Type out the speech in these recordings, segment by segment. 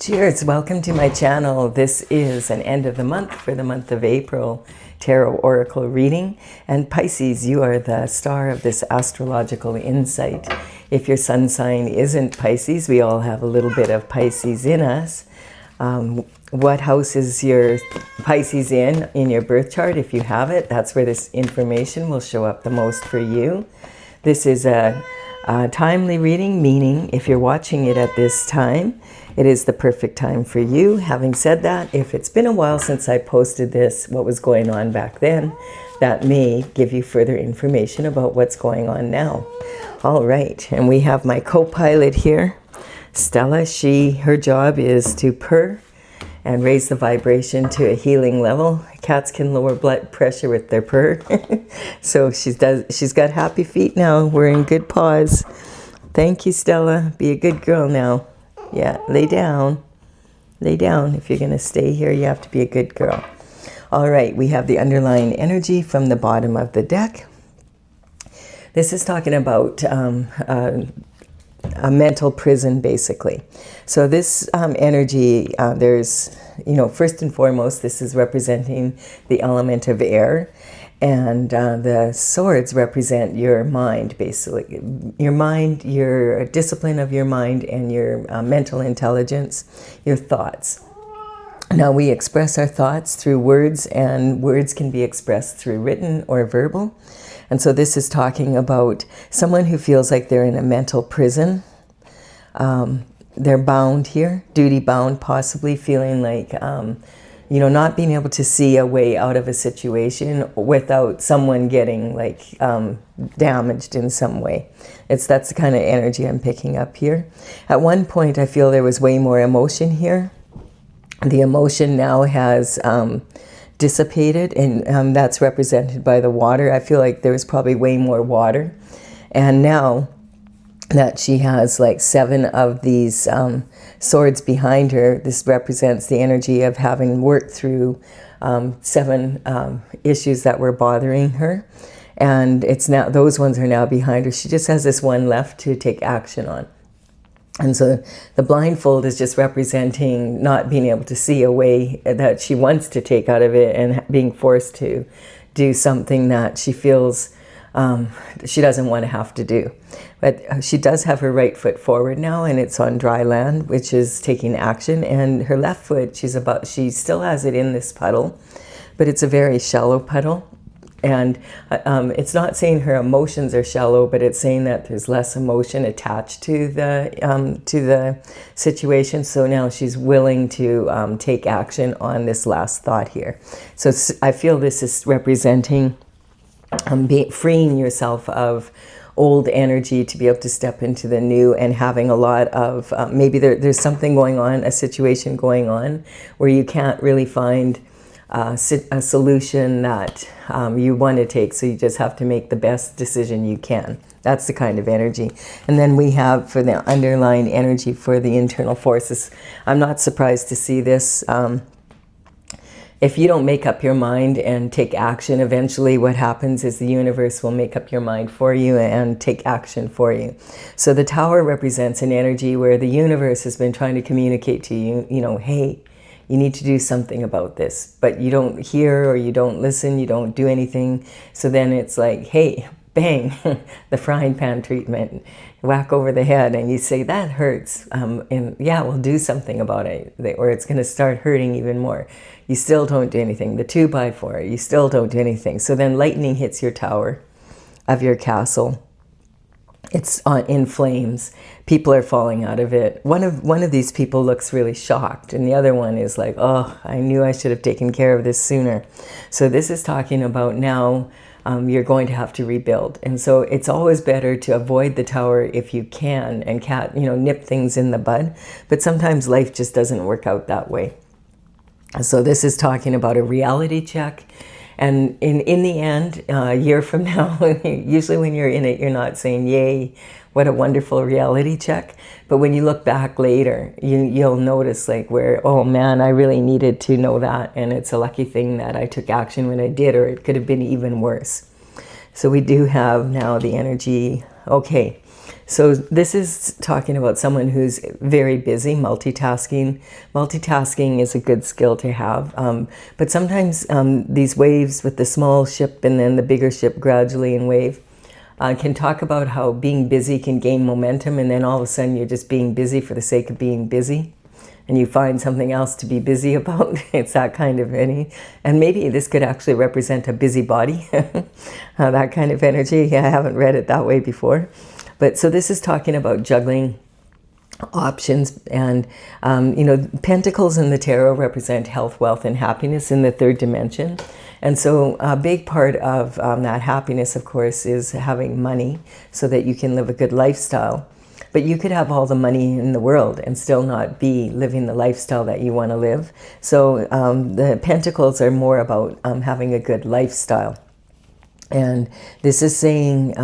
Cheers, welcome to my channel. This is an end of the month for the month of April tarot oracle reading. And Pisces, you are the star of this astrological insight. If your sun sign isn't Pisces, we all have a little bit of Pisces in us. What house is your Pisces in your birth chart? If you have it, that's where this information will show up the most for you. This is a timely reading, meaning if you're watching it at this time, it is the perfect time for you. Having said that, if it's been a while since I posted this, what was going on back then, that may give you further information about what's going on now. All right, and we have my co-pilot here, Stella. Her job is to purr and raise the vibration to a healing level. Cats can lower blood pressure with their purr. So she's got happy feet now. We're in good paws. Thank you, Stella. Be a good girl now. Yeah, lay down. Lay down. If you're going to stay here, you have to be a good girl. All right, we have the underlying energy from the bottom of the deck. This is talking about a mental prison, basically. So this energy, there's, first and foremost, this is representing the element of air. And the swords represent your mind, basically. Your mind, your discipline of your mind, and your mental intelligence, your thoughts. Now, we express our thoughts through words, and words can be expressed through written or verbal. And so this is talking about someone who feels like they're in a mental prison. They're bound here, duty bound, possibly feeling like not being able to see a way out of a situation without someone getting damaged in some way. That's the kind of energy I'm picking up here. At one point, I feel there was way more emotion here. The emotion now has dissipated, and that's represented by the water. I feel like there was probably way more water. And now that she has 7 of these swords behind her, this represents the energy of having worked through 7 issues that were bothering her. And it's now, those ones are now behind her. She just has this one left to take action on. And so the blindfold is just representing not being able to see a way that she wants to take out of it, and being forced to do something that she feels she doesn't want to have to do. But she does have her right foot forward now, and it's on dry land, which is taking action. And her left foot, she still has it in this puddle, but it's a very shallow puddle. And it's not saying her emotions are shallow, but it's saying that there's less emotion attached to the situation. So now she's willing to take action on this last thought here. So I feel this is representing freeing yourself of old energy to be able to step into the new, and having a lot of maybe there's something going on, a situation going on where you can't really find a solution that you want to take, so you just have to make the best decision you can. That's the kind of energy. And then we have, for the underlying energy for the internal forces, I'm not surprised to see this. If you don't make up your mind and take action, eventually what happens is the universe will make up your mind for you and take action for you. So the tower represents an energy where the universe has been trying to communicate to you, hey, you need to do something about this, but you don't hear, or you don't listen, you don't do anything. So then it's like, hey, bang, the frying pan treatment, whack over the head, and you say, that hurts, and yeah, we'll do something about it, or it's going to start hurting even more. You still don't do anything. The 2x4, you still don't do anything. So then lightning hits your tower of your castle. It's in flames. People are falling out of it. One of these people looks really shocked, and the other one is like, oh, I knew I should have taken care of this sooner. So this is talking about now you're going to have to rebuild. And so it's always better to avoid the tower if you can, and nip things in the bud. But sometimes life just doesn't work out that way. So this is talking about a reality check. And in the end, a year from now, usually when you're in it, you're not saying, yay, what a wonderful reality check. But when you look back later, you'll notice where, oh man, I really needed to know that. And it's a lucky thing that I took action when I did, or it could have been even worse. So we do have now the energy. Okay, So this is talking about someone who's very busy, multitasking. Multitasking is a good skill to have, but sometimes these waves with the small ship and then the bigger ship gradually in wave can talk about how being busy can gain momentum, and then all of a sudden you're just being busy for the sake of being busy, and you find something else to be busy about. It's that kind of any, and maybe this could actually represent a busybody, that kind of energy. I haven't read it that way before. But so this is talking about juggling options, and you know, pentacles in the tarot represent health, wealth, and happiness in the third dimension. And so a big part of that happiness, of course, is having money so that you can live a good lifestyle. But you could have all the money in the world and still not be living the lifestyle that you want to live. So the pentacles are more about having a good lifestyle. And this is saying,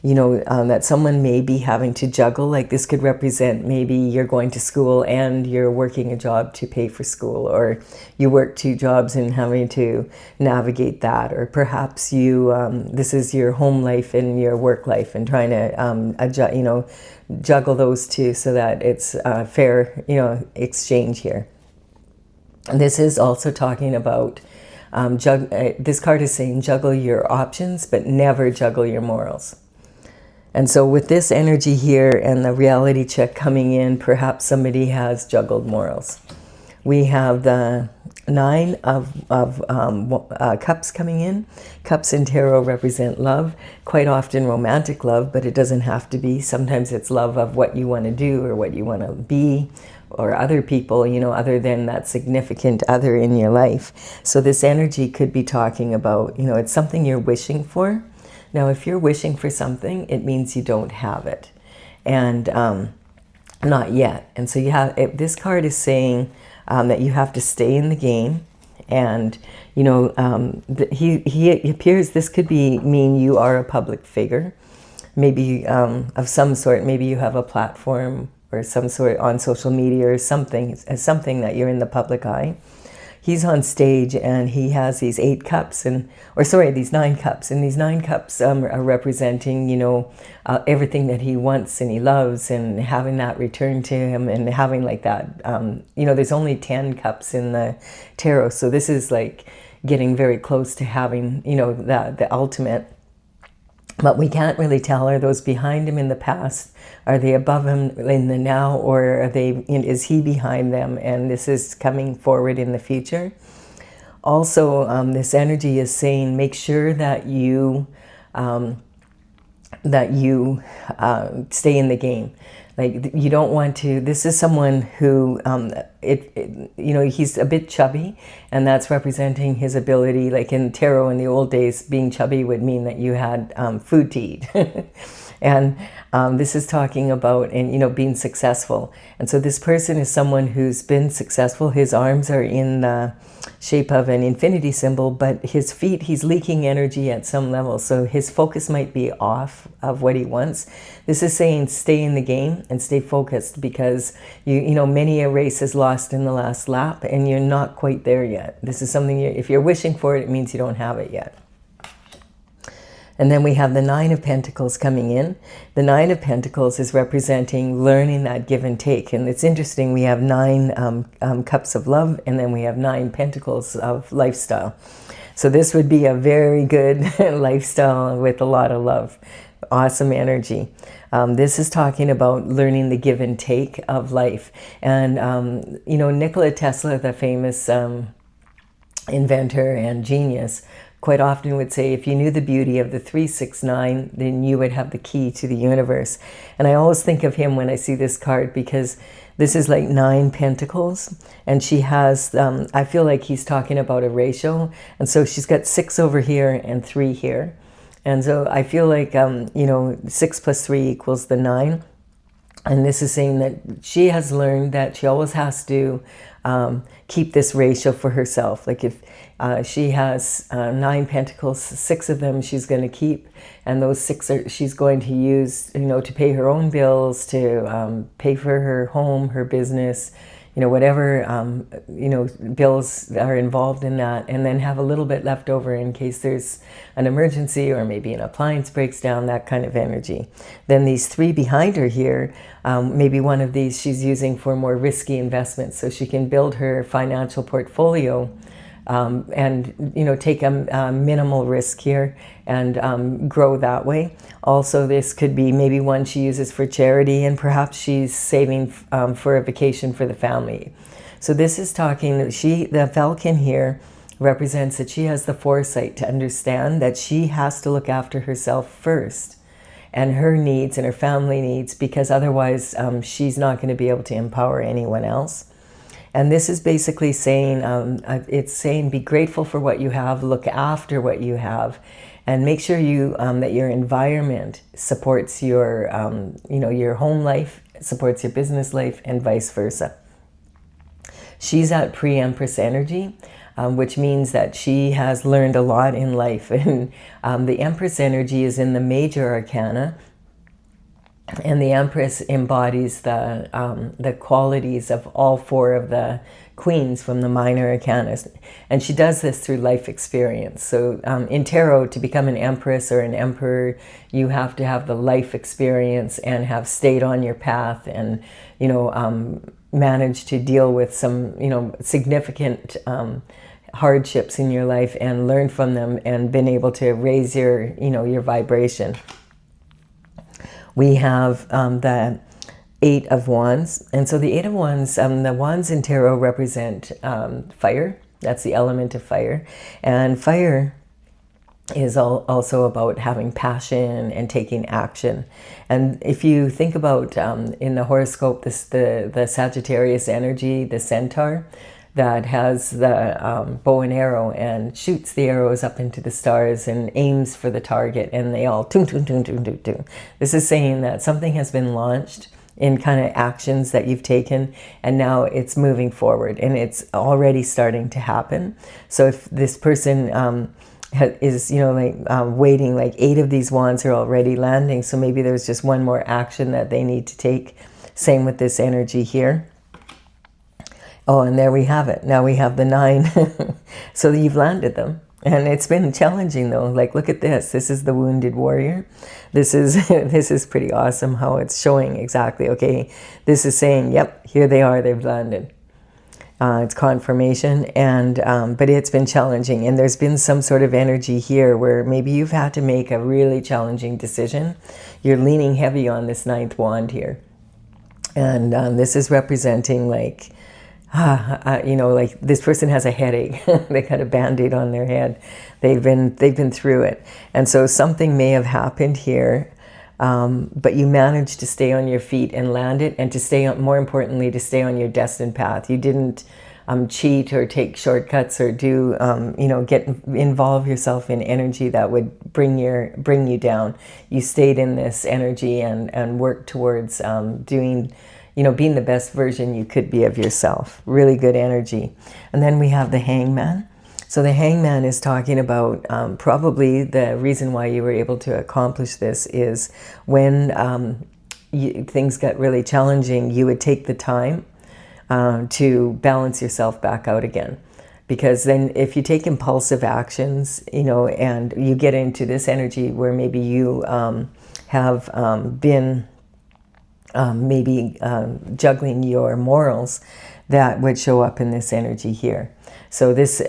you know, that someone may be having to juggle. Like this could represent maybe you're going to school and you're working a job to pay for school, or you work 2 jobs and having to navigate that, or perhaps you this is your home life and your work life and trying to adjust, you know, juggle those two so that it's a fair, you know, exchange here. And this is also talking about this card is saying juggle your options, but never juggle your morals. And so with this energy here and the reality check coming in, perhaps somebody has juggled morals. We have the 9 of cups coming in. Cups in tarot represent love, quite often romantic love, but it doesn't have to be. Sometimes it's love of what you want to do or what you want to be, or other people, you know, other than that significant other in your life. So this energy could be talking about, you know, it's something you're wishing for. Now, if you're wishing for something, it means you don't have it, and not yet. And so you have, this card is saying that you have to stay in the game, and you know, he appears. This could mean you are a public figure, maybe of some sort. Maybe you have a platform or some sort on social media or something that you're in the public eye. He's on stage and he has these 8 cups, these 9 cups, and these 9 cups are representing, you know, everything that he wants and he loves, and having that return to him, and having like that, you know, there's only 10 cups in the tarot, so this is like getting very close to having, you know, the ultimate. But we can't really tell, are those behind him in the past? Are they above him in the now? Or is he behind them and this is coming forward in the future? Also, this energy is saying, make sure that you stay in the game. Like, you don't want to, this is someone who, you know, he's a bit chubby, and that's representing his ability, like in tarot in the old days, being chubby would mean that you had food to eat. And this is talking about, and you know, being successful. And so this person is someone who's been successful. His arms are in the shape of an infinity symbol, but his feet, he's leaking energy at some level. So his focus might be off of what he wants. This is saying stay in the game and stay focused, because you know, many a race is lost in the last lap and you're not quite there yet. This is something, if you're wishing for it, it means you don't have it yet. And then we have the 9 of Pentacles coming in. The 9 of Pentacles is representing learning that give and take. And it's interesting, we have 9 cups of love, and then we have 9 pentacles of lifestyle. So this would be a very good lifestyle with a lot of love. Awesome energy. This is talking about learning the give and take of life. And, you know, Nikola Tesla, the famous inventor and genius, quite often would say, if you knew the beauty of the 369, then you would have the key to the universe. And I always think of him when I see this card, because this is like 9 pentacles, and she has, I feel like he's talking about a ratio. And so she's got 6 over here and 3 here. And so I feel like, you know, 6 plus 3 equals the 9. And this is saying that she has learned that she always has to keep this ratio for herself. Like if she has 9 pentacles, 6 of them she's going to keep, and those 6 she's going to use, you know, to pay her own bills, to pay for her home, her business, whatever, bills are involved in that, and then have a little bit left over in case there's an emergency or maybe an appliance breaks down, that kind of energy. Then these 3 behind her here, maybe one of these she's using for more risky investments, so she can build her financial portfolio and take a minimal risk here and grow that way. Also, this could be maybe one she uses for charity, and perhaps she's saving for a vacation for the family. So this is talking that the falcon here represents that she has the foresight to understand that she has to look after herself first and her needs and her family needs, because otherwise she's not going to be able to empower anyone else. And this is basically saying, it's saying be grateful for what you have, look after what you have, and make sure that your environment supports your, your home life, supports your business life, and vice versa. She's at pre-Empress energy, which means that she has learned a lot in life. And the Empress energy is in the major arcana, and the Empress embodies the qualities of all 4 of the queens from the minor arcanas. And she does this through life experience. So in tarot, to become an Empress or an Emperor, you have to have the life experience and have stayed on your path and, managed to deal with some, significant hardships in your life and learn from them and been able to raise your, your vibration. We have the 8 of Wands. And so the 8 of Wands, the wands in tarot represent fire. That's the element of fire. And fire is also about having passion and taking action. And if you think about in the horoscope, the Sagittarius energy, the centaur, that has the bow and arrow and shoots the arrows up into the stars and aims for the target, and they all toon, toon, toon, toon, toon, toon. This is saying that something has been launched in kind of actions that you've taken, and now it's moving forward and it's already starting to happen. So if this person is, waiting, like 8 of these wands are already landing, so maybe there's just one more action that they need to take. Same with this energy here. Oh, and there we have it. Now we have the 9. So you've landed them. And it's been challenging though. Like, look at this. This is the wounded warrior. This is pretty awesome how it's showing exactly. Okay, this is saying, yep, here they are. They've landed. It's confirmation. And but it's been challenging. And there's been some sort of energy here where maybe you've had to make a really challenging decision. You're leaning heavy on this 9th wand here. And this is representing like, like this person has a headache. They got a Band-Aid on their head. They've been through it. And so something may have happened here, but you managed to stay on your feet and land it, and to stay on, more importantly, to stay on your destined path. You didn't cheat or take shortcuts or do, involve yourself in energy that would bring you down. You stayed in this energy and worked towards being the best version you could be of yourself. Really good energy. And then we have the Hangman. So the Hangman is talking about probably the reason why you were able to accomplish this is when things got really challenging, you would take the time to balance yourself back out again. Because then if you take impulsive actions, and you get into this energy where maybe you have been juggling your morals, that would show up in this energy here. So this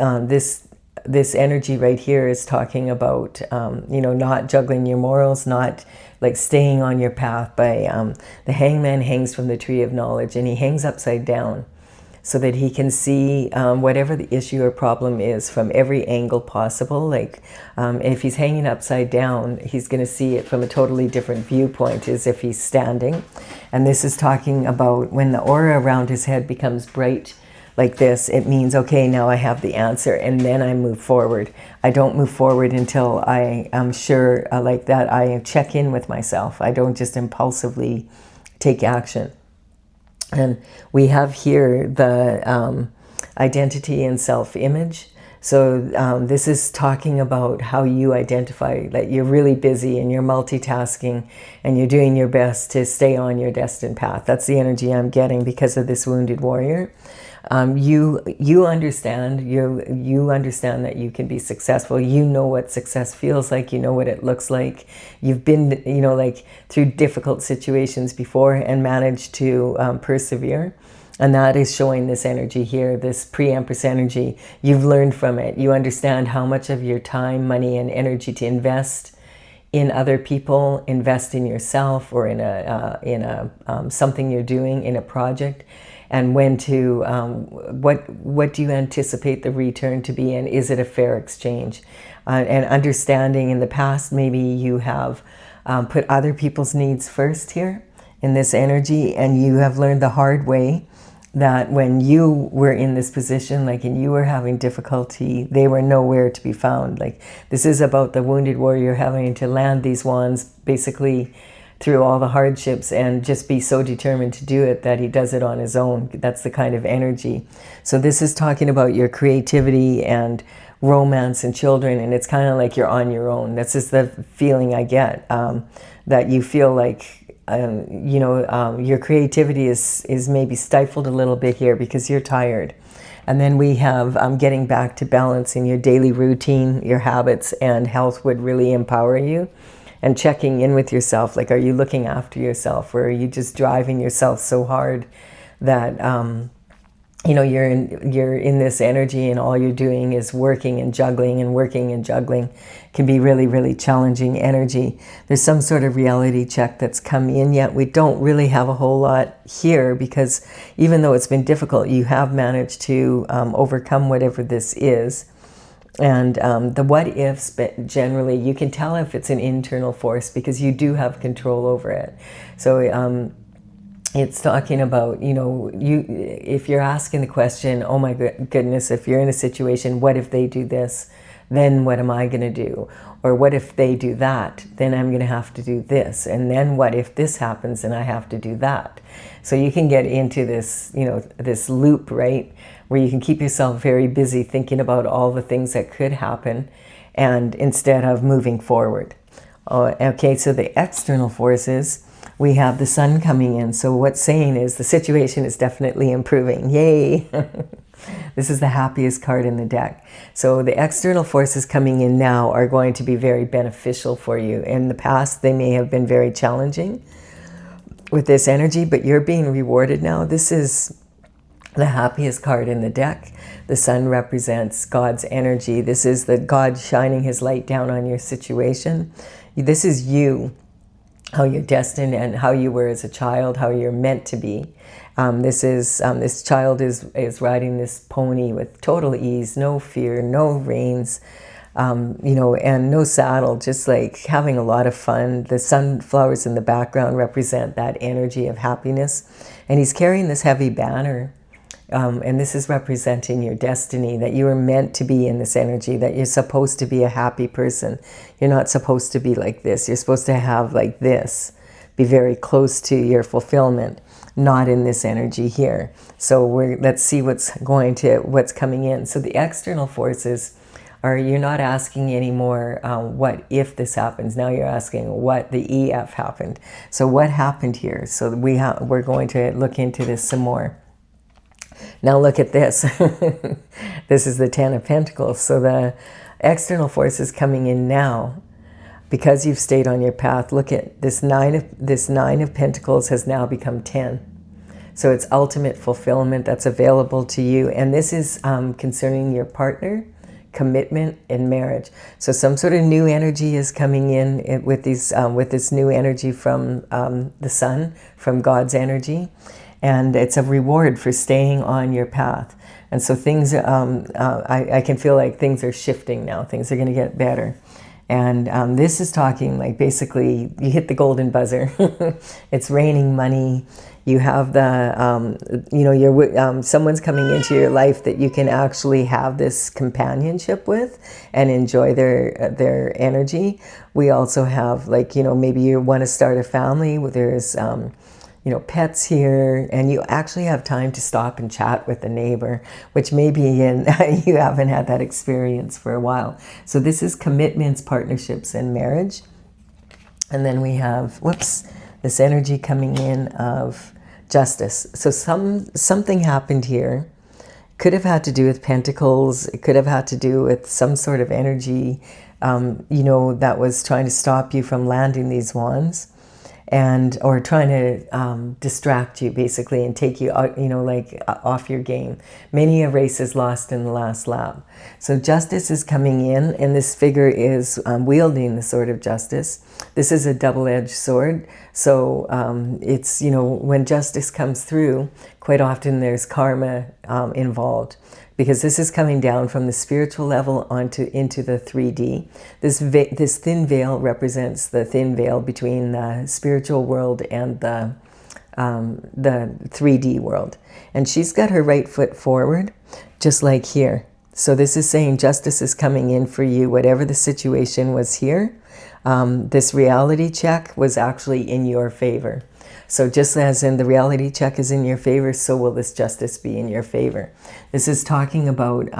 energy right here is talking about not juggling your morals, not like staying on your path. By the Hangman hangs from the tree of knowledge, and he hangs upside down so that he can see whatever the issue or problem is from every angle possible. Like if he's hanging upside down, he's going to see it from a totally different viewpoint as if he's standing. And this is talking about when the aura around his head becomes bright like this, it means, okay, now I have the answer, and then I move forward. I don't move forward until I am sure like that I check in with myself. I don't just impulsively take action. And we have here the identity and self-image. So this is talking about how you identify that you're really busy and you're multitasking and you're doing your best to stay on your destined path. That's the energy I'm getting because of this wounded warrior. You understand that you can be successful. You know what success feels like. You know what it looks like. You've been, like through difficult situations before and managed to persevere. And that is showing this energy here, this pre-empress energy. You've learned from it. You understand how much of your time, money, and energy to invest in other people, invest in yourself, or in a something you're doing, in a project, and when to what do you anticipate the return to be, and is it a fair exchange? And understanding in the past, maybe you have put other people's needs first here in this energy, and you have learned the hard way that when you were in this position, like, and you were having difficulty, they were nowhere to be found. Like, this is about the wounded warrior having to land these wands basically through all the hardships and just be so determined to do it that he does it on his own. That's the kind of energy. So this is talking about your creativity and romance and children, and it's kind of like you're on your own. That's just the feeling I get, that you feel like your creativity is maybe stifled a little bit here because you're tired. And then we have getting back to balance in your daily routine, your habits, and health would really empower you. And checking in with yourself, like, are you looking after yourself, or are you just driving yourself so hard that you're in this energy and all you're doing is working and juggling and working and juggling. Can be really, really challenging energy. There's some sort of reality check that's come in, yet we don't really have a whole lot here, because even though it's been difficult, you have managed to overcome whatever this is. And the what ifs, but generally you can tell if it's an internal force because you do have control over it. So it's talking about, if you're asking the question, oh my goodness, if you're in a situation, what if they do this? Then what am I going to do? Or what if they do that? Then I'm going to have to do this. And then what if this happens and I have to do that? So you can get into this, this loop, right? Where you can keep yourself very busy thinking about all the things that could happen, and instead of moving forward. Okay, so the external forces, we have the sun coming in. So what's saying is the situation is definitely improving. Yay! This is the happiest card in the deck. So the external forces coming in now are going to be very beneficial for you. In the past, they may have been very challenging with this energy, but you're being rewarded now. This is the happiest card in the deck. The sun represents God's energy. This is the God shining his light down on your situation. This is you, how you're destined and how you were as a child, how you're meant to be. This child is riding this pony with total ease, no fear, no reins, and no saddle, just like having a lot of fun. The sunflowers in the background represent that energy of happiness. And he's carrying this heavy banner. And this is representing your destiny, that you are meant to be in this energy, that you're supposed to be a happy person. You're not supposed to be like this. You're supposed to have like this, be very close to your fulfillment, not in this energy here. So let's see what's coming in. So the external forces are, you're not asking anymore, what if this happens? Now you're asking what the EF happened. So what happened here? So we're going to look into this some more. Now look at this. This is the 10 of Pentacles. So the external forces coming in now, because you've stayed on your path. Look at this nine of Pentacles has now become 10. So it's ultimate fulfillment that's available to you. And this is concerning your partner, commitment, and marriage. So some sort of new energy is coming in with this new energy from the sun, from God's energy. And it's a reward for staying on your path. And so things, I can feel like things are shifting now. Things are going to get better. And this is talking like basically you hit the golden buzzer. It's raining money. You have someone's coming into your life that you can actually have this companionship with and enjoy their energy. We also have maybe you want to start a family. There's pets here, and you actually have time to stop and chat with the neighbor, which maybe you haven't had that experience for a while. So this is commitments, partnerships, and marriage. And then we have, this energy coming in of justice. So something happened here. Could have had to do with pentacles. It could have had to do with some sort of energy, that was trying to stop you from landing these wands, or trying to distract you basically and take you out, off your game. Many a race is lost in the last lap. So justice is coming in, and this figure is wielding the sword of justice. This is a double-edged sword. So it's, when justice comes through, quite often there's karma involved, because this is coming down from the spiritual level into the 3D. This thin veil represents the thin veil between the spiritual world and the 3D world. And she's got her right foot forward, just like here. So this is saying justice is coming in for you, whatever the situation was here. This reality check was actually in your favor. So just as in the reality check is in your favor, so will this justice be in your favor. This is talking about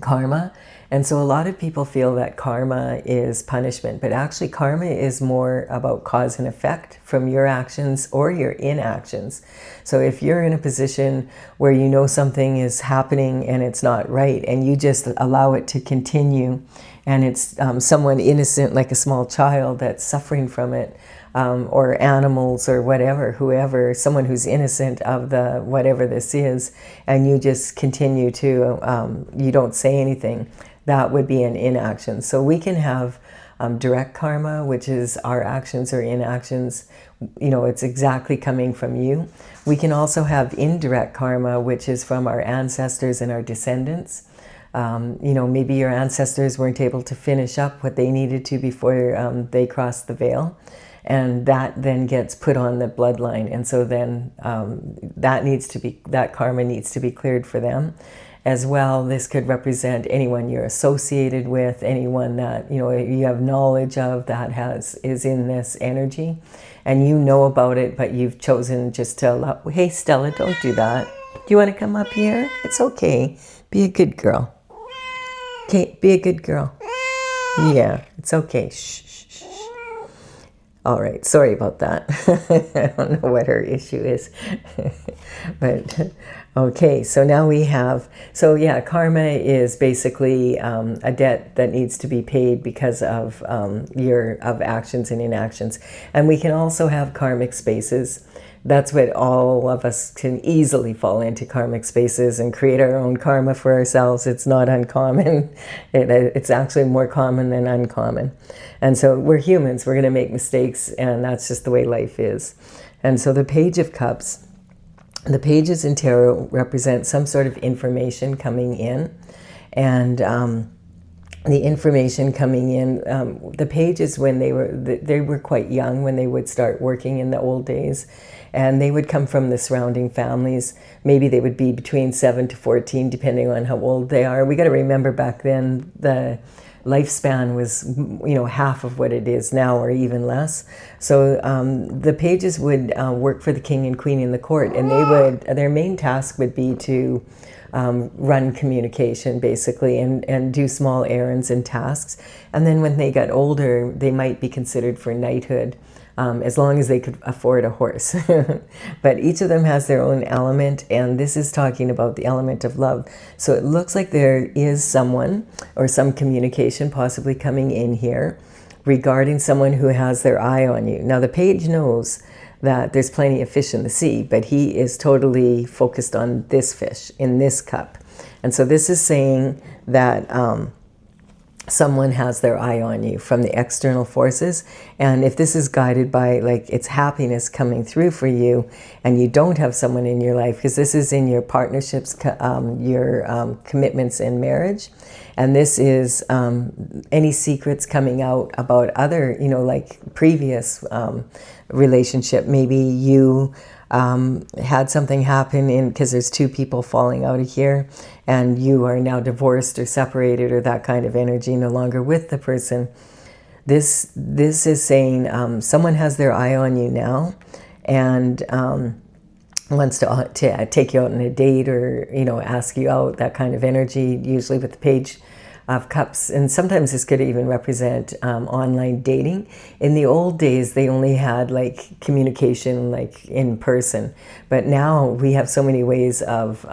karma. And so a lot of people feel that karma is punishment, but actually karma is more about cause and effect from your actions or your inactions. So if you're in a position where you know something is happening and it's not right, and you just allow it to continue, and it's someone innocent, like a small child, that's suffering from it, or animals or whatever, whoever, someone who's innocent of the whatever this is, and you just continue to, you don't say anything, that would be an inaction. So we can have direct karma, which is our actions or inactions, it's exactly coming from you. We can also have indirect karma, which is from our ancestors and our descendants. Maybe your ancestors weren't able to finish up what they needed to before they crossed the veil. And that then gets put on the bloodline. And so then that karma needs to be cleared for them. As well, this could represent anyone you're associated with, anyone that you have knowledge of that is in this energy, and you know about it, but you've chosen just to allow. Hey, Stella, don't do that. Do you want to come up here? It's okay. Be a good girl. Okay, be a good girl. Yeah, it's okay. Shh, shh, shh. All right, sorry about that. I don't know what her issue is. But okay, so now we have, karma is basically a debt that needs to be paid because of of actions and inactions. And we can also have karmic spaces. That's what all of us can easily fall into, karmic spaces, and create our own karma for ourselves. It's not uncommon. It's actually more common than uncommon. And so we're humans. We're going to make mistakes, and that's just the way life is. And so the Page of Cups, the pages in tarot represent some sort of information coming in. And the information coming in, the pages, when they were quite young when they would start working in the old days, and they would come from the surrounding families. Maybe they would be between 7 to 14, depending on how old they are. We got to remember back then the lifespan was, half of what it is now, or even less. So the pages would work for the king and queen in the court, and their main task would be to run communication, basically, and do small errands and tasks. And then when they got older, they might be considered for knighthood, as long as they could afford a horse. But each of them has their own element, and this is talking about the element of love. So it looks like there is someone or some communication possibly coming in here regarding someone who has their eye on you. Now the page knows that there's plenty of fish in the sea, but he is totally focused on this fish in this cup. And so this is saying that someone has their eye on you from the external forces. And if this is guided by, it's happiness coming through for you, and you don't have someone in your life, because this is in your partnerships, your commitments in marriage. And this is any secrets coming out about other, previous relationship. Maybe you had something happen because there's two people falling out of here, and you are now divorced or separated, or that kind of energy, no longer with the person. This is saying someone has their eye on you now, and wants to take you out on a date, or, you know, ask you out, that kind of energy, usually with the Page of Cups. And sometimes this could even represent online dating. In the old days, they only had like communication like in person, but now we have so many ways of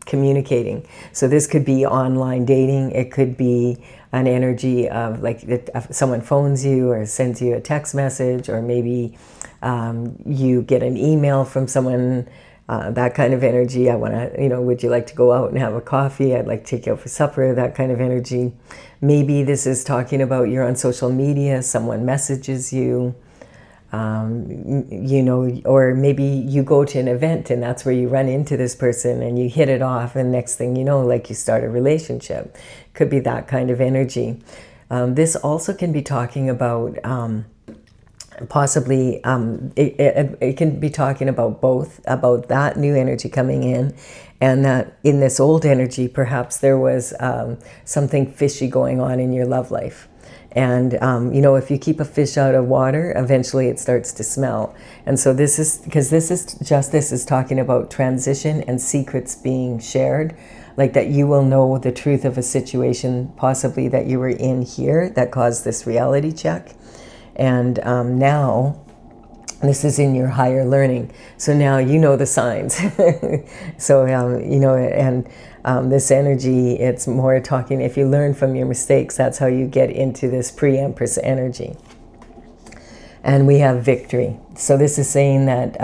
communicating. So this could be online dating. It could be an energy of like if someone phones you or sends you a text message, or maybe you get an email from someone, that kind of energy. I want to, you know, would you like to go out and have a coffee? I'd like to take you out for supper, that kind of energy. Maybe this is talking about you're on social media, someone messages you, you know, or maybe you go to an event and that's where you run into this person and you hit it off, and next thing you know, like you start a relationship. Could be that kind of energy. This also can be talking about possibly it can be talking about both, about that new energy coming in, and that in this old energy perhaps there was something fishy going on in your love life. And you know, if you keep a fish out of water, eventually it starts to smell. And so this is, because this is talking about transition and secrets being shared, like that you will know the truth of a situation possibly that you were in here that caused this reality check. And now this is in your higher learning. So now you know the signs. So, you know, and this energy, it's more talking, if you learn from your mistakes, that's how you get into this pre-Empress energy. And we have victory. So this is saying that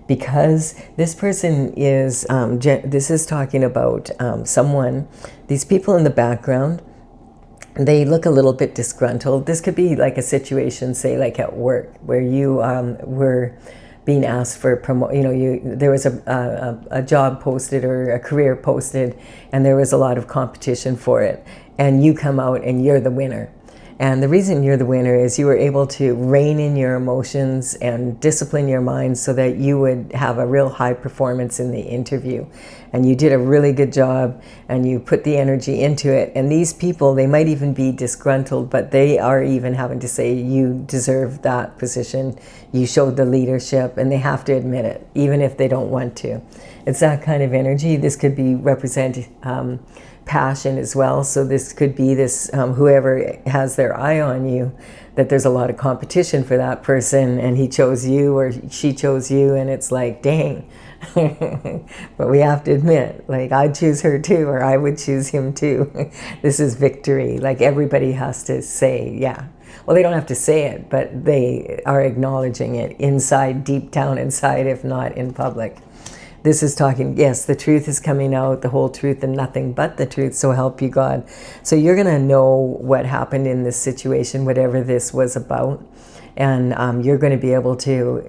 because this person is, this is talking about someone, these people in the background, they look a little bit disgruntled. This could be like a situation, say like at work, where you were being asked for there was a job posted or a career posted, and there was a lot of competition for it, and you come out and you're the winner. And the reason you're the winner is you were able to rein in your emotions and discipline your mind so that you would have a real high performance in the interview. And you did a really good job, and you put the energy into it. And these people, they might even be disgruntled, but they are even having to say, you deserve that position. You showed the leadership, and they have to admit it, even if they don't want to. It's that kind of energy. This could be represent passion as well. So this could be this, whoever has their eye on you, that there's a lot of competition for that person, and he chose you or she chose you, and it's like, dang. But we have to admit, like, I'd choose her too, or I would choose him too. This is victory. Like, everybody has to say, yeah. Well, they don't have to say it, but they are acknowledging it inside, deep down inside, if not in public. This is talking, yes, the truth is coming out, the whole truth and nothing but the truth, so help you God. So you're going to know what happened in this situation, whatever this was about, and you're going to be able to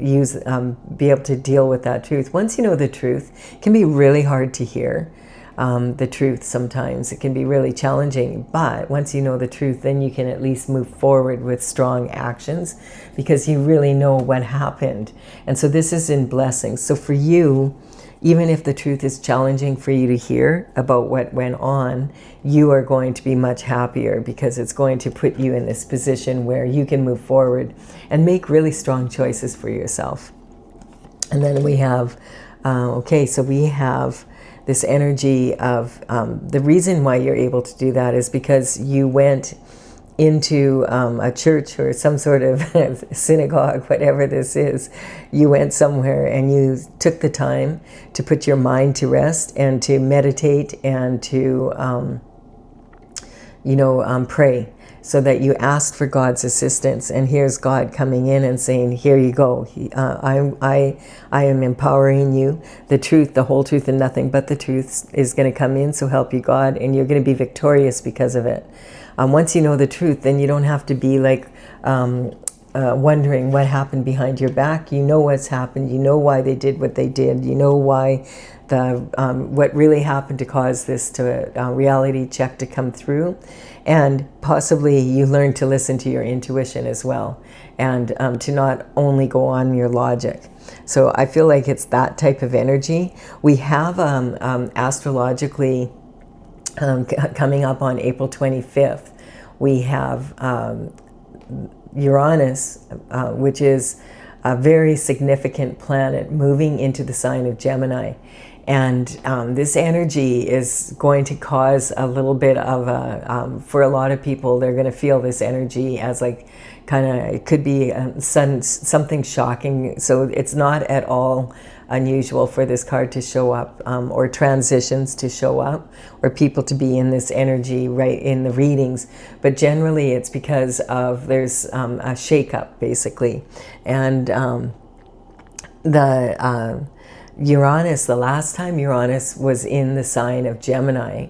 be able to deal with that truth. Once you know the truth, it can be really hard to hear the truth sometimes. It can be really challenging, but once you know the truth, then you can at least move forward with strong actions, because you really know what happened. And so this is in blessings. So for you, even if the truth is challenging for you to hear about what went on, you are going to be much happier, because it's going to put you in this position where you can move forward and make really strong choices for yourself. And then we have, okay, so we have this energy of, the reason why you're able to do that is because you went into a church or some sort of synagogue, whatever this is. You went somewhere and you took the time to put your mind to rest and to meditate and to, pray, so that you asked for God's assistance. And here's God coming in and saying, here you go. I am empowering you. The truth, the whole truth and nothing but the truth is going to come in, so help you God, and you're going to be victorious because of it. Once you know the truth, then you don't have to be like wondering what happened behind your back. You know what's happened. You know why they did what they did. You know why what really happened to cause this reality check to come through. And possibly you learn to listen to your intuition as well, and to not only go on your logic. So I feel like it's that type of energy. We have astrologically, coming up on April 25th, we have Uranus, which is a very significant planet moving into the sign of Gemini. And this energy is going to cause a little bit of a, for a lot of people, they're going to feel this energy as like kind of, it could be sudden, something shocking. So it's not at all unusual for this card to show up, or transitions to show up, or people to be in this energy right in the readings. But generally it's because of there's a shake-up basically. And Uranus, the last time Uranus was in the sign of Gemini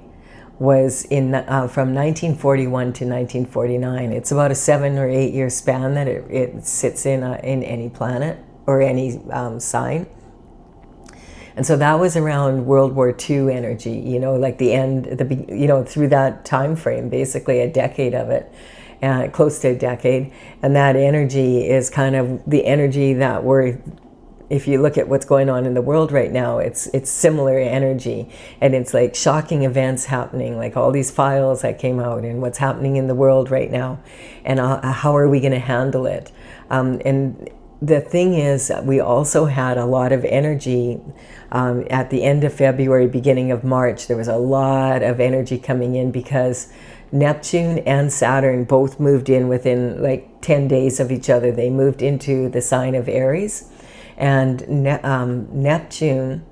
was in from 1941 to 1949. It's about a 7 or 8 year span that it sits in any planet or any sign. And so that was around World War II energy, you know, like the end, you know, through that time frame, basically a decade of it, close to a decade. And that energy is kind of the energy that we're, if you look at what's going on in the world right now, it's similar energy, and it's like shocking events happening, like all these files that came out and what's happening in the world right now, and how are we going to handle it? And the thing is, we also had a lot of energy at the end of February, beginning of March. There was a lot of energy coming in because Neptune and Saturn both moved in within like 10 days of each other. They moved into the sign of Aries. And Neptune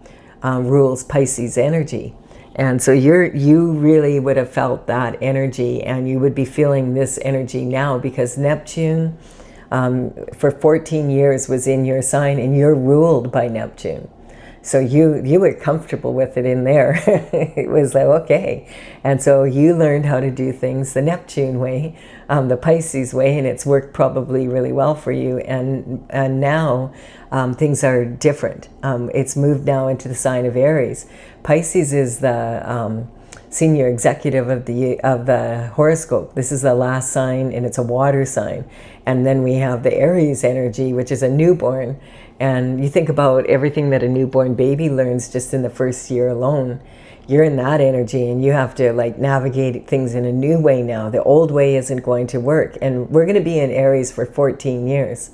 rules Pisces energy. And so you really would have felt that energy, and you would be feeling this energy now because Neptune for 14 years was in your sign, and you're ruled by Neptune. So you were comfortable with it in there. It was like, okay. And so you learned how to do things the Neptune way, the Pisces way, and it's worked probably really well for you. And now things are different. It's moved now into the sign of Aries. Pisces is the senior executive of the horoscope. This is the last sign, and it's a water sign. And then we have the Aries energy, which is a newborn. And you think about everything that a newborn baby learns just in the first year alone. You're in that energy, and you have to like navigate things in a new way now. The old way isn't going to work. And we're going to be in Aries for 14 years.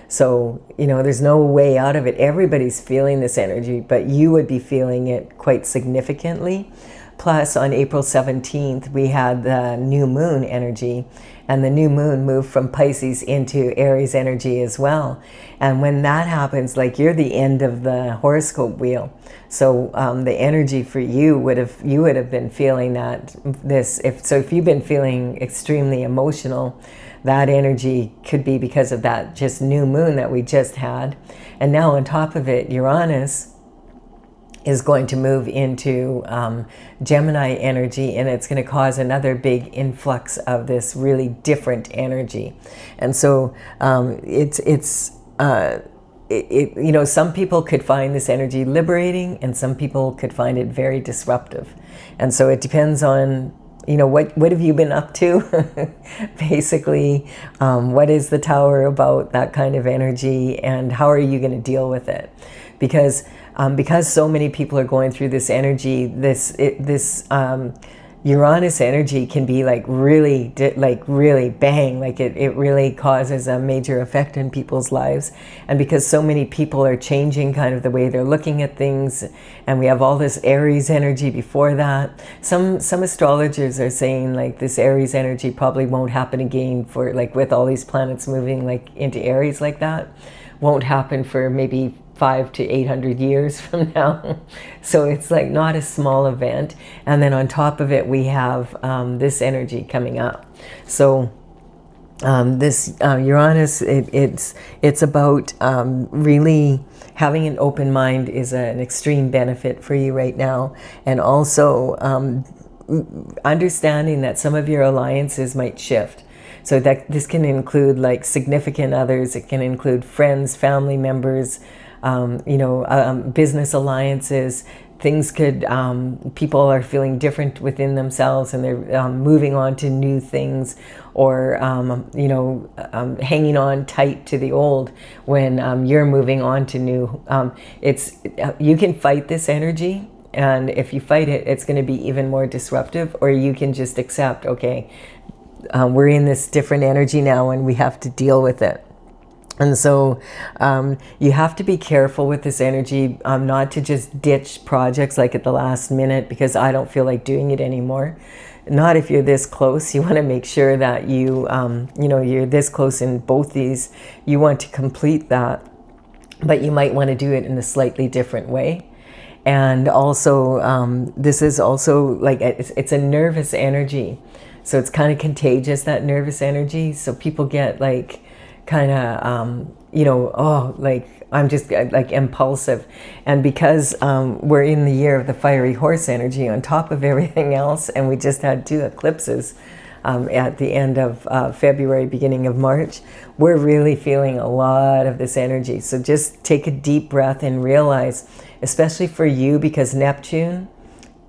So, you know, there's no way out of it. Everybody's feeling this energy, but you would be feeling it quite significantly. Plus, on April 17th, we had the new moon energy, and the new moon moved from Pisces into Aries energy as well. And when that happens, like you're the end of the horoscope wheel. So the energy for you would have been feeling that if you've been feeling extremely emotional, that energy could be because of that just new moon that we just had. And now on top of it, Uranus is going to move into Gemini energy, and it's going to cause another big influx of this really different energy. And so you know, some people could find this energy liberating, and some people could find it very disruptive. And so it depends on, you know, what have you been up to? Basically, what is the tower about, that kind of energy, and how are you going to deal with it? Because so many people are going through this energy, this Uranus energy can be like really bang, like it really causes a major effect in people's lives. And because so many people are changing kind of the way they're looking at things, and we have all this Aries energy before that. Some astrologers are saying like this Aries energy probably won't happen again for like, with all these planets moving like into Aries like that, won't happen for maybe 500 to 800 years from now. So it's like not a small event. And then on top of it, we have this energy coming up. So this Uranus, it's about really having an open mind is an extreme benefit for you right now. And also understanding that some of your alliances might shift. So that this can include like significant others. It can include friends, family members, business alliances. Things could, people are feeling different within themselves, and they're moving on to new things, or, hanging on tight to the old when you're moving on to new. You can fight this energy, and if you fight it, it's going to be even more disruptive, or you can just accept, okay, we're in this different energy now and we have to deal with it. And so you have to be careful with this energy, not to just ditch projects like at the last minute because I don't feel like doing it anymore. Not if you're this close. You want to make sure that you're this close in both these. You want to complete that, but you might want to do it in a slightly different way. And also, this is also like, it's a nervous energy. So it's kind of contagious, that nervous energy. So people get like, kind of, oh, like, I'm just like impulsive. And because we're in the year of the fiery horse energy on top of everything else, and we just had 2 eclipses at the end of February, beginning of March, we're really feeling a lot of this energy. So just take a deep breath and realize, especially for you, because Neptune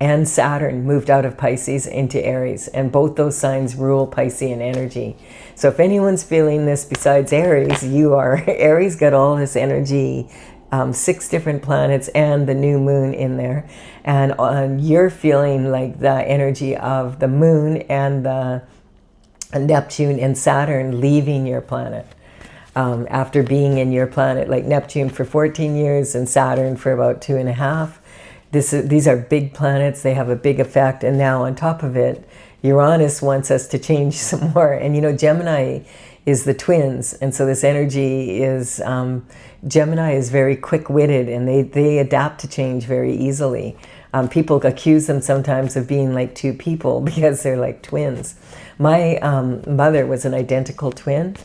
and Saturn moved out of Pisces into Aries, and both those signs rule Piscean energy. So if anyone's feeling this besides Aries, you are. Aries got all this energy, 6 different planets and the new moon in there, and you're feeling like the energy of the moon and the Neptune and Saturn leaving your planet. After being in your planet, like Neptune for 14 years and Saturn for about 2.5. These are big planets. They have a big effect. And now on top of it, Uranus wants us to change some more. And Gemini is the twins. And so this energy is, Gemini is very quick-witted, and they adapt to change very easily. People accuse them sometimes of being like 2 people because they're like twins. My mother was an identical twin.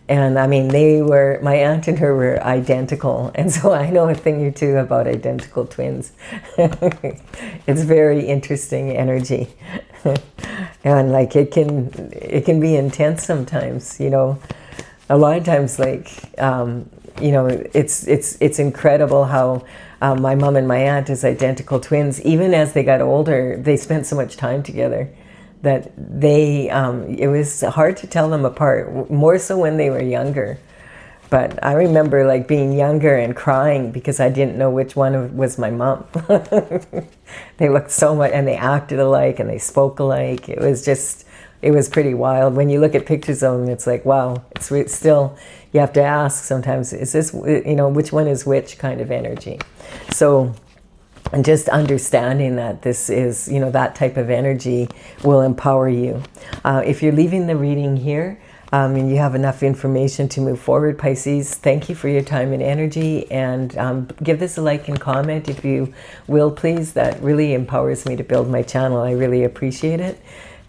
And I mean, my aunt and her were identical. And so I know a thing or 2 about identical twins. It's very interesting energy. And like, it can be intense sometimes, A lot of times, like, it's incredible how my mom and my aunt as identical twins, even as they got older, they spent so much time together that it was hard to tell them apart, more so when they were younger. But I remember like being younger and crying because I didn't know which one was my mom. They looked so much, and they acted alike, and they spoke alike. It was pretty wild. When you look at pictures of them, it's like, wow, it's still, you have to ask sometimes, is this, which one is which kind of energy? So, and just understanding that this is, that type of energy will empower you. If you're leaving the reading here and you have enough information to move forward, Pisces, thank you for your time and energy. And give this a like and comment if you will, please. That really empowers me to build my channel. I really appreciate it.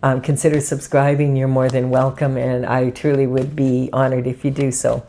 Consider subscribing. You're more than welcome. And I truly would be honored if you do so.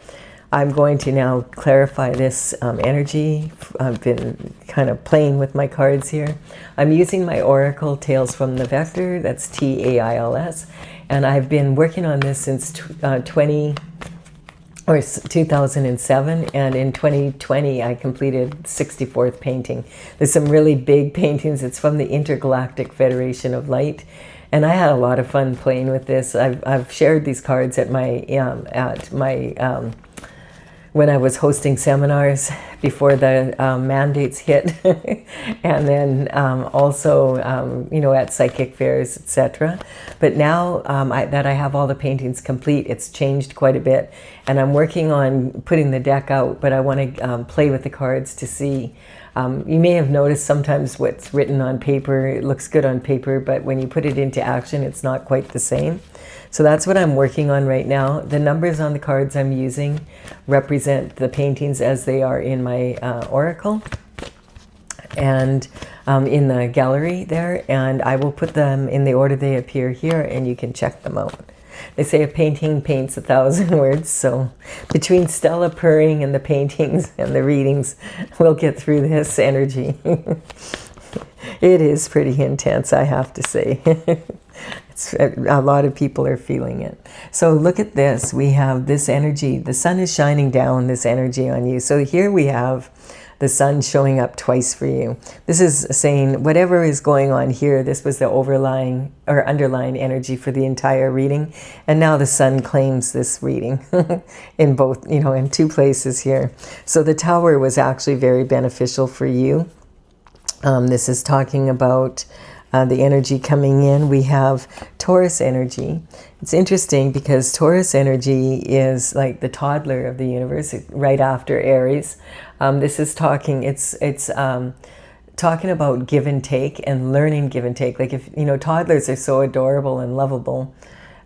I'm going to now clarify this energy. I've been kind of playing with my cards here. I'm using my Oracle Tales from the Vector, that's TAILS, and I've been working on this since 2007, and in 2020 I completed 64th painting. There's some really big paintings. It's from the Intergalactic Federation of Light, and I had a lot of fun playing with this. I've shared these cards at my when I was hosting seminars before the mandates hit, and then also, at psychic fairs, etc. But now that I have all the paintings complete, it's changed quite a bit, and I'm working on putting the deck out, but I want to play with the cards to see. You may have noticed sometimes what's written on paper, it looks good on paper, but when you put it into action, it's not quite the same. So that's what I'm working on right now. The numbers on the cards I'm using represent the paintings as they are in my Oracle and in the gallery there, and I will put them in the order they appear here, and you can check them out. They say a painting paints 1,000 words, so between Stella purring and the paintings and the readings, we'll get through this energy. It is pretty intense, I have to say. A lot of people are feeling it. So look at this. We have this energy. The sun is shining down this energy on you. So here we have the sun showing up twice for you. This is saying whatever is going on here, this was the overlying or underlying energy for the entire reading. And now the sun claims this reading in both, in 2 places here. So the tower was actually very beneficial for you. This is talking about the energy coming in. We have Taurus energy. It's interesting because Taurus energy is like the toddler of the universe, right after Aries. This is talking, it's talking about give and take and learning give and take. Like, if, toddlers are so adorable and lovable,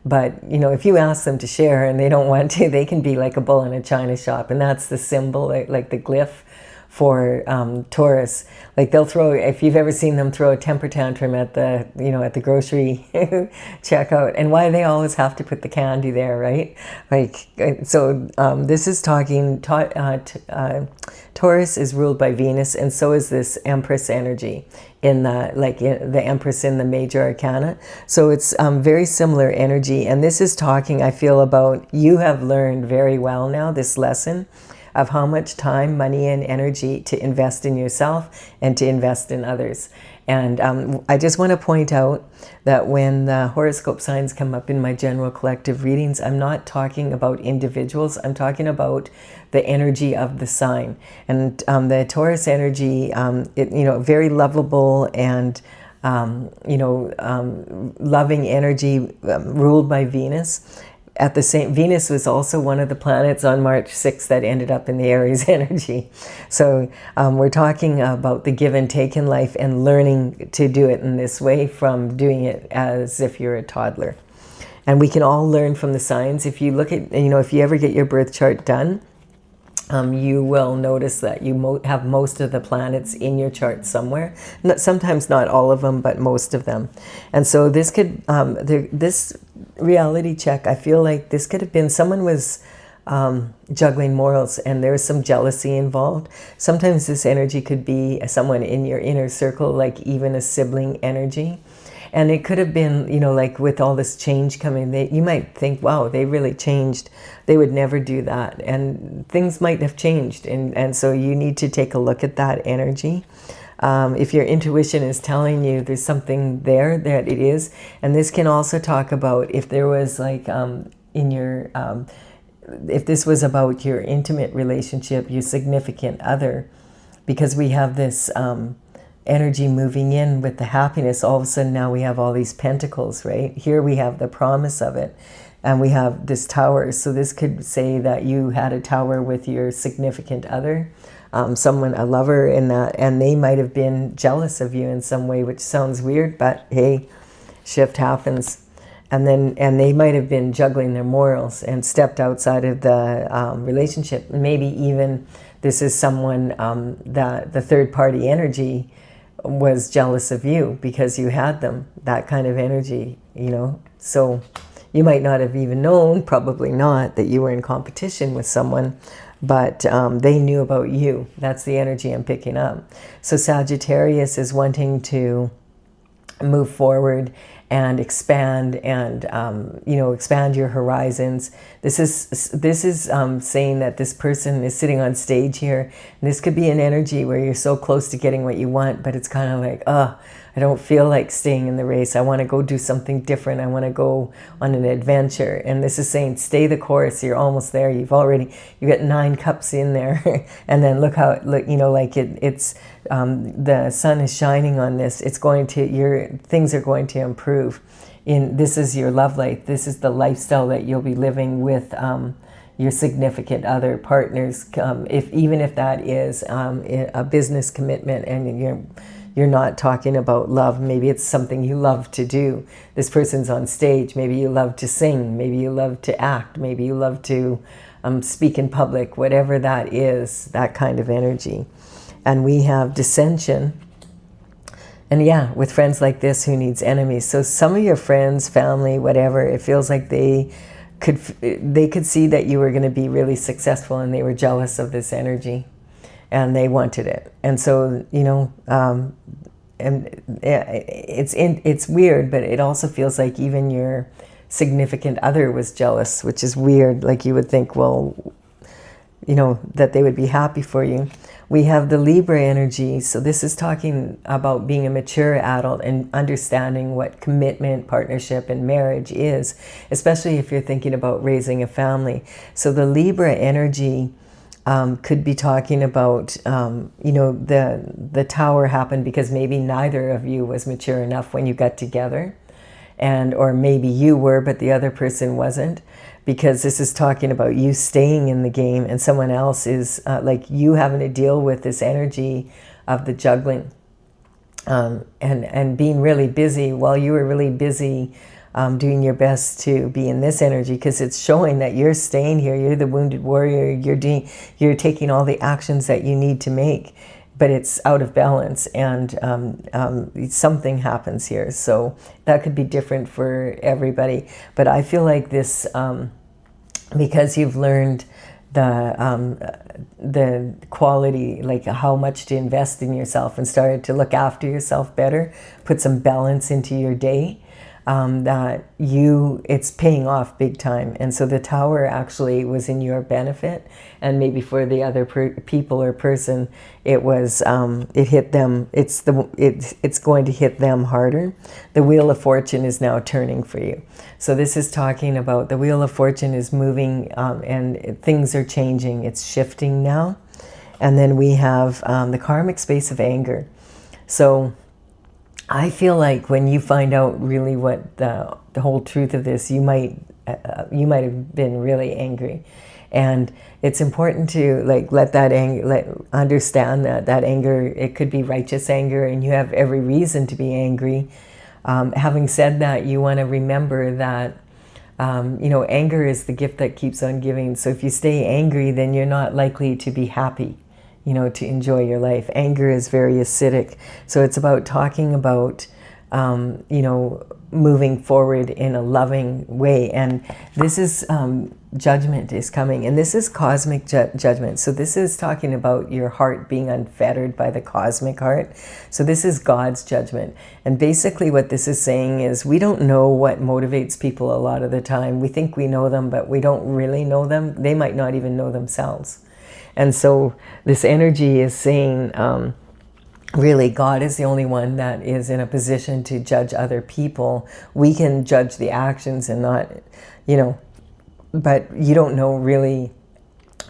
but, if you ask them to share and they don't want to, they can be like a bull in a china shop. And that's the symbol, like the glyph for Taurus. Like, they'll throw, if you've ever seen them throw a temper tantrum at the, at the grocery checkout, and why they always have to put the candy there, right? Like, so this is talking, Taurus is ruled by Venus, and so is this Empress energy in the Empress in the major arcana. So it's very similar energy. And this is talking, I feel, about you have learned very well now this lesson of how much time, money, and energy to invest in yourself and to invest in others. And I just want to point out that when the horoscope signs come up in my general collective readings, I'm not talking about individuals. I'm talking about the energy of the sign. And the Taurus energy, very lovable and loving energy, ruled by Venus. At the same, Venus was also one of the planets on March 6th that ended up in the Aries energy. So we're talking about the give and take in life and learning to do it in this way from doing it as if you're a toddler. And we can all learn from the signs. If you look at, if you ever get your birth chart done, you will notice that you have most of the planets in your chart somewhere. Sometimes not all of them, but most of them. And so this could, this reality check, I feel like this could have been someone was juggling morals and there's some jealousy involved. Sometimes this energy could be someone in your inner circle, like even a sibling energy. And it could have been, like with all this change coming, you might think, wow, they really changed. They would never do that. And things might have changed. And so you need to take a look at that energy. If your intuition is telling you there's something there, that it is. And this can also talk about if there was like if this was about your intimate relationship, your significant other, because we have this energy moving in with the happiness. All of a sudden now we have all these pentacles, right? Here we have the promise of it, and we have this tower. So this could say that you had a tower with your significant other, someone, a lover in that, and they might have been jealous of you in some way, which sounds weird, but hey, shift happens. And they might have been juggling their morals and stepped outside of the relationship. Maybe even this is someone that the third party energy was jealous of you because you had them, that kind of energy, So you might not have even known, probably not, that you were in competition with someone, but they knew about you. That's the energy I'm picking up. So Sagittarius is wanting to move forward and expand and expand your horizons. This is saying that this person is sitting on stage here. And this could be an energy where you're so close to getting what you want, but it's kind of like, I don't feel like staying in the race. I want to go do something different. I want to go on an adventure. And this is saying, stay the course. You're almost there. You got 9 cups in there. And then look how, it's the sun is shining on this. It's going to, things are going to improve. This is your love life. This is the lifestyle that you'll be living with your significant other partners. Even if that is a business commitment and you're not talking about love. Maybe it's something you love to do. This person's on stage. Maybe you love to sing. Maybe you love to act. Maybe you love to speak in public. Whatever that is, that kind of energy. And we have dissension. And yeah, with friends like this, who needs enemies? So some of your friends, family, whatever, it feels like they could see that you were going to be really successful and they were jealous of this energy. And they wanted it, and so and it's weird, but it also feels like even your significant other was jealous, which is weird. Like you would think, well, that they would be happy for you. We have the Libra energy, so this is talking about being a mature adult and understanding what commitment, partnership, and marriage is, especially if you're thinking about raising a family. So the Libra energy Could be talking about, you know, the tower happened because maybe neither of you was mature enough when you got together. Or maybe you were, but the other person wasn't, because this is talking about you staying in the game and someone else is like you having to deal with this energy of the juggling, and being really busy while you were really busy doing your best to be in this energy, because it's showing that you're staying here. You're the wounded warrior. You're taking all the actions that you need to make, but it's out of balance, and something happens here. So that could be different for everybody. But I feel like this, because you've learned the quality, like how much to invest in yourself and started to look after yourself better, put some balance into your day, that it's paying off big time. And so the tower actually was in your benefit, and maybe for the other people or person, it was it hit them. It's going to hit them harder. The Wheel of Fortune is now turning for you. So this is talking about the Wheel of Fortune is moving, and things are changing. It's shifting now. And then we have the karmic space of anger. So I feel like when you find out really what the whole truth of this, you might have been really angry, and it's important to let that anger, understand that anger, it could be righteous anger, and you have every reason to be angry. Having said that, you want to remember that you know, anger is the gift that keeps on giving. So if you stay angry, then you're not likely to be happy, you know, to enjoy your life. Anger is very acidic. So it's about talking about, you know, moving forward in a loving way. And this is, judgment is coming. And this is cosmic judgment. So this is talking about your heart being unfettered by the cosmic heart. So this is God's judgment. And basically what this is saying is we don't know what motivates people a lot of the time. We think we know them, but we don't really know them. They might not even know themselves. And so this energy is saying, really, God is the only one that is in a position to judge other people. We can judge the actions and not, you know, but you don't know really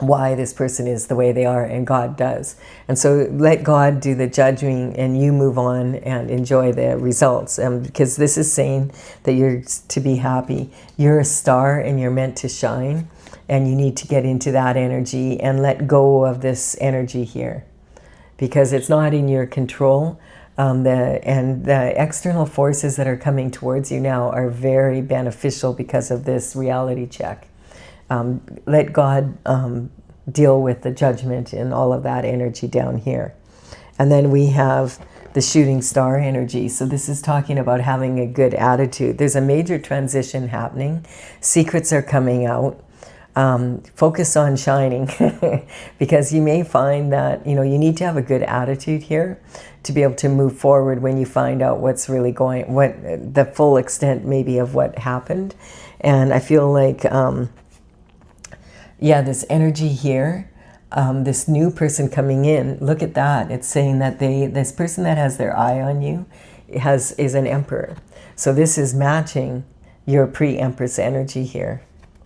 why this person is the way they are, and God does. And so let God do the judging, and you move on and enjoy the results. Because this is saying that you're to be happy. You're a star and you're meant to shine. And you need to get into that energy and let go of this energy here, because it's not in your control. The external forces that are coming towards you now are very beneficial because of this reality check. Let God deal with the judgment and all of that energy down here. And then we have the shooting star energy. So this is talking about having a good attitude. There's a major transition happening. Secrets are coming out. Focus on shining because you may find that, you know, you need to have a good attitude here to be able to move forward when you find out what's really what the full extent maybe of what happened. And I feel like, yeah, this energy here, this new person coming in, look at that. It's saying that this person that has their eye on you is an emperor. So this is matching your pre-empress energy here.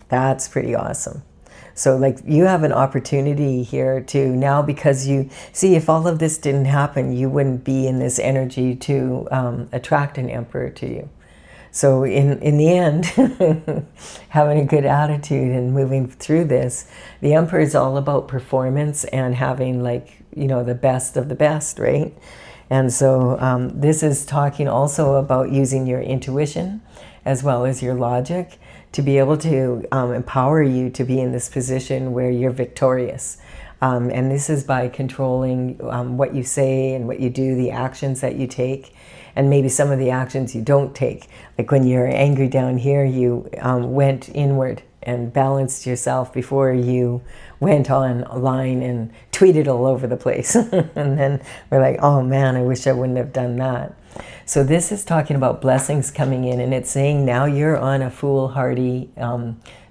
That's pretty awesome. So like you have an opportunity here to now, because you see, if all of this didn't happen, you wouldn't be in this energy to attract an emperor to you. So in the end, having a good attitude and moving through this, the emperor is all about performance and having, like, you know, the best of the best, right? And so this is talking also about using your intuition as well as your logic to be able to empower you to be in this position where you're victorious. And this is by controlling what you say and what you do, the actions that you take, and maybe some of the actions you don't take. Like when you're angry down here, you went inward and balanced yourself before you went online and tweeted all over the place. And then we're like, oh man, I wish I wouldn't have done that. So this is talking about blessings coming in, and it's saying now you're on a foolhardy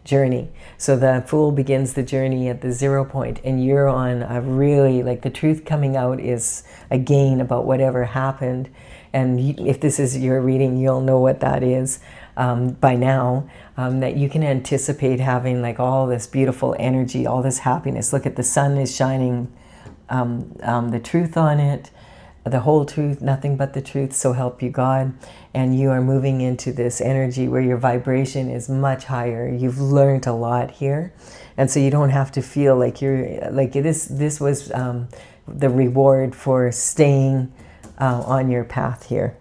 journey. So the Fool begins the journey at the 0 point, and you're on a really, like, the truth coming out is a gain about whatever happened. And if this is your reading, you'll know what that is by now, that you can anticipate having like all this beautiful energy, all this happiness. Look at the sun is shining the truth on it, the whole truth, nothing but the truth, so help you God. And you are moving into this energy where your vibration is much higher. You've learned a lot here, and so you don't have to feel like you're like this was the reward for staying on your path here.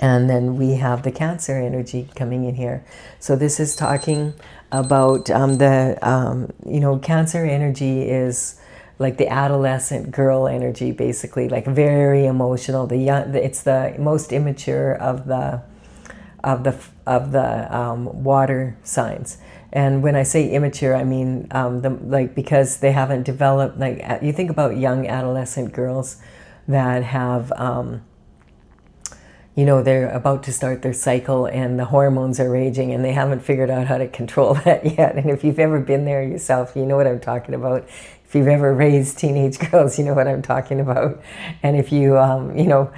And then we have the Cancer energy coming in here. So this is talking about Cancer energy is like the adolescent girl energy, basically, like very emotional. The young, it's the most immature of the water signs. And when I say immature, I mean because they haven't developed. Like, you think about young adolescent girls that have they're about to start their cycle and the hormones are raging and they haven't figured out how to control that yet. And if you've ever been there yourself, you know what I'm talking about. If you've ever raised teenage girls, you know what I'm talking about. And if you, that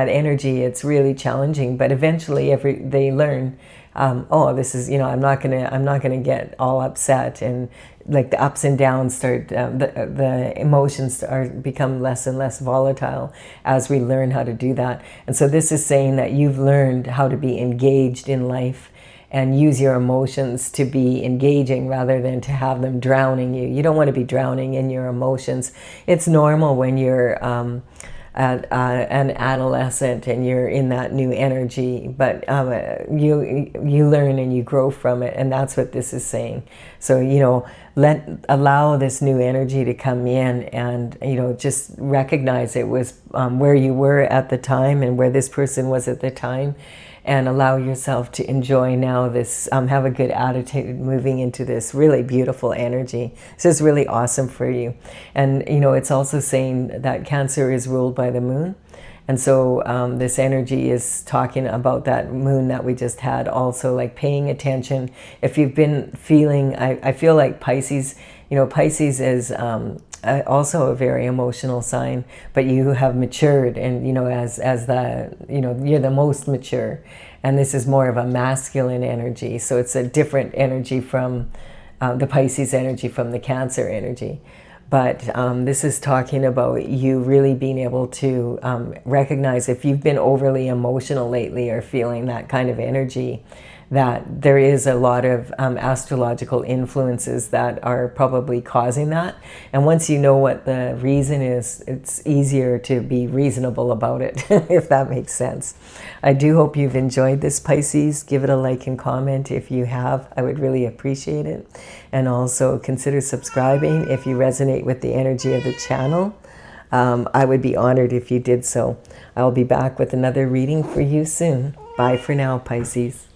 energy, it's really challenging. But eventually, they learn, this is, I'm not gonna get all upset, and like the ups and downs start. The emotions become less and less volatile as we learn how to do that. And so this is saying that you've learned how to be engaged in life and use your emotions to be engaging rather than to have them drowning you. You don't want to be drowning in your emotions. It's normal when you're an adolescent and you're in that new energy, but you learn and you grow from it, and that's what this is saying. So allow this new energy to come in, and just recognize it was where you were at the time and where this person was at the time. And allow yourself to enjoy now this, have a good attitude moving into this really beautiful energy. This is really awesome for you. And, it's also saying that Cancer is ruled by the moon. And so this energy is talking about that moon that we just had, also like paying attention. If you've been feeling, I feel like Pisces, Pisces is also a very emotional sign, but you have matured, and as the you're the most mature, and this is more of a masculine energy. So it's a different energy from the Pisces energy, from the Cancer energy. But this is talking about you really being able to recognize if you've been overly emotional lately or feeling that kind of energy, that there is a lot of astrological influences that are probably causing that. And once you know what the reason is, it's easier to be reasonable about it, if that makes sense. I do hope you've enjoyed this, Pisces. Give it a like and comment if you have. I would really appreciate it. And also consider subscribing if you resonate with the energy of the channel. I would be honored if you did so. I'll be back with another reading for you soon. Bye for now, Pisces.